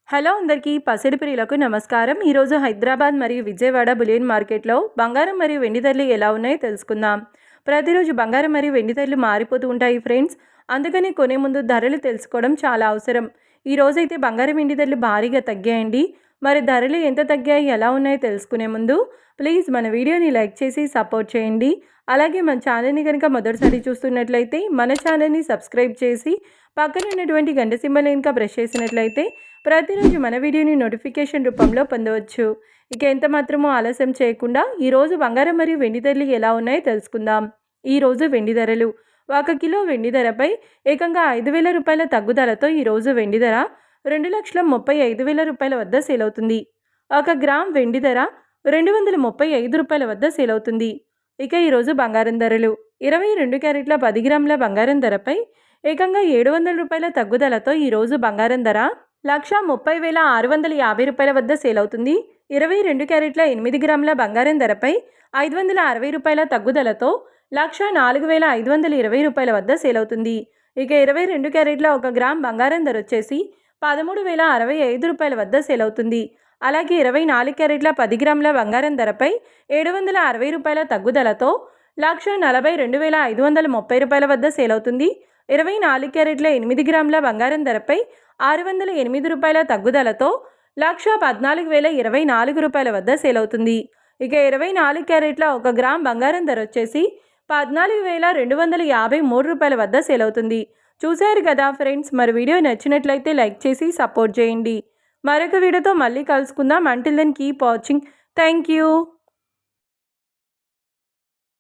Hello అందరికీ పసిడి ప్రియులకు నమస్కారం. ఈరోజు హైదరాబాద్ మరియు విజయవాడ బులియన్ మార్కెట్లో బంగారం మరియు వెండి ధరలు ఎలా ఉన్నాయో తెలుసుకుందాం. ప్రతిరోజు బంగారం మరియు వెండి ధరలు మారిపోతూ ఉంటాయి ఫ్రెండ్స్. అందుకని కొనే ముందు ధరలు తెలుసుకోవడం చాలా అవసరం. ఈరోజైతే బంగారం వెండి ధరలు భారీగా తగ్గాయండి. మరి ధరలు ఎంత తగ్గాయి, ఎలా ఉన్నాయో తెలుసుకునే ముందు ప్లీజ్ మన వీడియోని లైక్ చేసి సపోర్ట్ చేయండి. అలాగే మన ఛానల్ని కనుక మొదటిసారి చూస్తున్నట్లయితే మన ఛానల్ని సబ్స్క్రైబ్ చేసి పక్కన ఉన్నటువంటి గంట సింబల్ ఇంకా ప్రెస్ చేసినట్లయితే ప్రతిరోజు మన వీడియోని నోటిఫికేషన్ రూపంలో పొందవచ్చు. ఇక ఎంత మాత్రమో ఆలస్యం చేయకుండా ఈరోజు బంగారం మరియు వెండి ధరలు ఎలా ఉన్నాయో తెలుసుకుందాం. ఈరోజు వెండి ధరలు 1 కిలో వెండి ధరపై ఏకంగా 5,000 రూపాయల తగ్గుదలతో ఈరోజు వెండి ధర 2,35,000 రూపాయల వద్ద సేల్ అవుతుంది. 1 గ్రామ్ వెండి ధర 235 రూపాయల వద్ద సేల్ అవుతుంది. ఇక ఈరోజు బంగారం ధరలు 22 క్యారెట్ల 10 గ్రాముల బంగారం ధరపై ఏకంగా 700 రూపాయల తగ్గుదలతో ఈరోజు బంగారం ధర 1,30,650 రూపాయల వద్ద సేల్ అవుతుంది. 22 క్యారెట్ల 8 గ్రాముల బంగారం ధరపై 560 రూపాయల తగ్గుదలతో 1,04,520 రూపాయల వద్ద సేల్ అవుతుంది. ఇక 22 క్యారెట్ల 1 గ్రామ్ బంగారం ధర వచ్చేసి 13,065 రూపాయల వద్ద సేల్ అవుతుంది. అలాగే 24 క్యారెట్ల 10 గ్రాముల బంగారం ధరపై 760 రూపాయల తగ్గుదలతో 1,42,530 రూపాయల వద్ద సేల్ అవుతుంది. 24 క్యారెట్ల 8 గ్రాముల బంగారం ధరపై 608 రూపాయల తగ్గుదలతో 1,14,024 రూపాయల వద్ద సేల్ అవుతుంది. ఇక 24 క్యారెట్ల 1 గ్రామ్ బంగారం ధర వచ్చేసి 14,253 రూపాయల వద్ద సేల్ అవుతుంది. చూశారు కదా ఫ్రెండ్స్, మరి వీడియో నచ్చినట్లయితే లైక్ చేసి సపోర్ట్ చేయండి. మరొక వీడియోతో మళ్ళీ కలుసుకుందాం. Until then keep watching. Thank you.